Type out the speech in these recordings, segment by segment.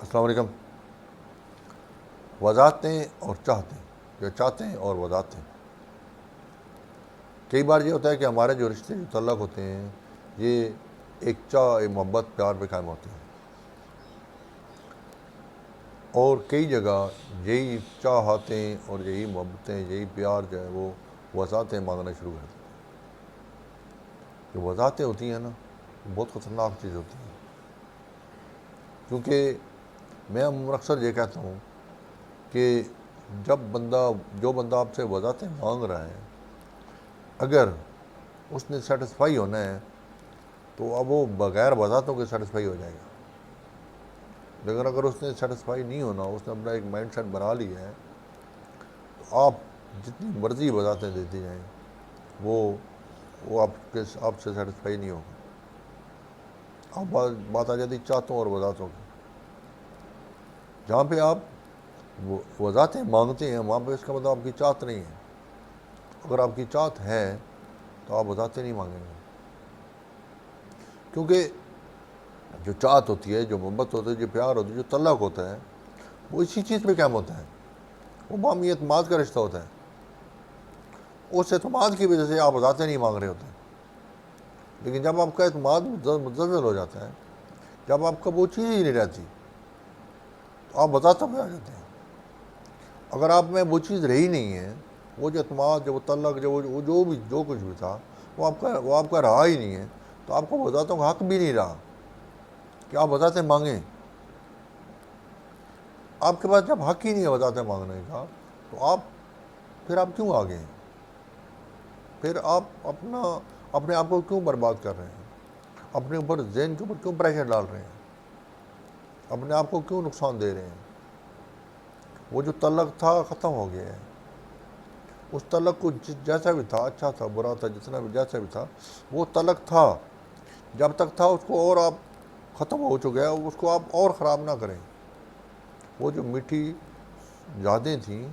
السلام علیکم۔ وضاحتیں اور چاہتے ہیں، یا چاہتے ہیں اور وضاحتیں۔ کئی بار یہ ہوتا ہے کہ ہمارے جو رشتے جو تعلق ہوتے ہیں یہ ایک ایک محبت پیار پہ قائم ہوتے ہیں، اور کئی جگہ یہی چاہتیں اور یہی محبتیں یہی پیار جو ہے وہ وضاحتیں مانگنا شروع کر دیتے ہیں۔ جو وضاحتیں ہوتی ہیں نا بہت خطرناک چیز ہوتی ہیں، کیونکہ میں اکثر یہ کہتا ہوں کہ جو بندہ آپ سے وضاحتیں مانگ رہا ہے، اگر اس نے سیٹسفائی ہونا ہے تو اب وہ بغیر وضاحتوں کے سیٹسفائی ہو جائے گا، لیکن اگر اس نے سیٹسفائی نہیں ہونا، اس نے اپنا ایک مائنڈ سیٹ بنا لیا ہے، تو آپ جتنی مرضی وضاحتیں دیتی جائیں وہ آپ سے سیٹسفائی نہیں ہوگا۔ اب بات آ جاتی چاہتوں اور وضاحتوں کی۔ جہاں پہ آپ وضاحتیں مانگتے ہیں وہاں پہ اس کا مطلب آپ کی چاہت نہیں ہے۔ اگر آپ کی چاہت ہے تو آپ وضاحتیں نہیں مانگیں گے، کیونکہ جو چاہت ہوتی ہے، جو محبت ہوتی ہے، جو پیار ہوتی ہے، جو تعلق ہوتا ہے، وہ اسی چیز پہ قائم ہوتا ہے۔ وہ باہمی اعتماد کا رشتہ ہوتا ہے۔ اس اعتماد کی وجہ سے آپ وضاحتیں نہیں مانگ رہے ہوتے ہیں، لیکن جب آپ کا اعتماد متزلزل ہو جاتا ہے، جب آپ کا وہ چیز ہی نہیں رہتی، تو آپ وضاحتوں پہ آ جاتے ہیں۔ اگر آپ میں وہ چیز رہی نہیں ہے، وہ جو اعتماد، جو تعلق، جو کچھ بھی تھا، وہ آپ کا رہا ہی نہیں ہے، تو آپ کو وضاحتوں کا حق بھی نہیں رہا کہ آپ وضاحتیں مانگیں۔ آپ کے پاس جب حق ہی نہیں ہے وضاحتیں مانگنے کا، تو پھر آپ کیوں آگے ہیں؟ پھر آپ اپنے آپ کو کیوں برباد کر رہے ہیں؟ اپنے اوپر ذہن کے اوپر کیوں پریشر ڈال رہے ہیں؟ اپنے آپ کو کیوں نقصان دے رہے ہیں؟ وہ جو تعلق تھا ختم ہو گیا ہے۔ اس تعلق کو جیسا بھی تھا، اچھا تھا، برا تھا، جتنا بھی جیسا بھی تھا، وہ تعلق تھا۔ جب تک تھا اس کو اور آپ ختم ہو چکے ہیں، اس کو آپ اور خراب نہ کریں۔ وہ جو میٹھی یادیں تھیں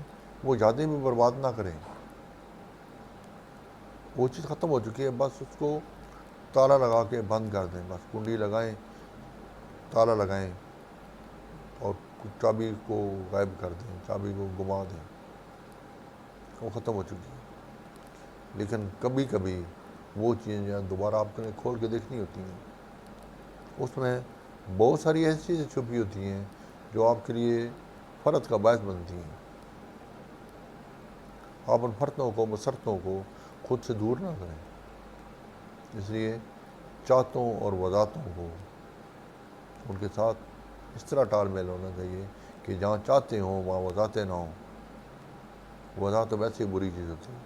وہ یادیں بھی برباد نہ کریں۔ وہ چیز ختم ہو چکی ہے، بس اس کو تالا لگا کے بند کر دیں، بس کنڈی لگائیں، تالا لگائیں اور چابی کو غائب کر دیں، چابی کو گما دیں۔ وہ ختم ہو چکی ہے۔ لیکن کبھی کبھی وہ چیزیں دوبارہ آپ نے کھول کے دیکھنی ہوتی ہیں۔ اس میں بہت ساری ایسی چیزیں چھپی ہوتی ہیں جو آپ کے لیے فرد کا باعث بنتی ہیں۔ آپ ان فرتوں کو، مسرتوں کو خود سے دور نہ کریں۔ اس لیے چاہتوں اور وضاحتوں کو ان کے ساتھ اس طرح تال میل ہونا چاہیے کہ جہاں چاہتے ہوں وہاں وضاحتیں نہ ہوں۔ وضاحت تو ویسے ہی بری چیز ہوتی ہے۔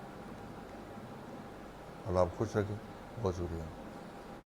اللہ آپ خوش رکھیں۔ بہت شکریہ۔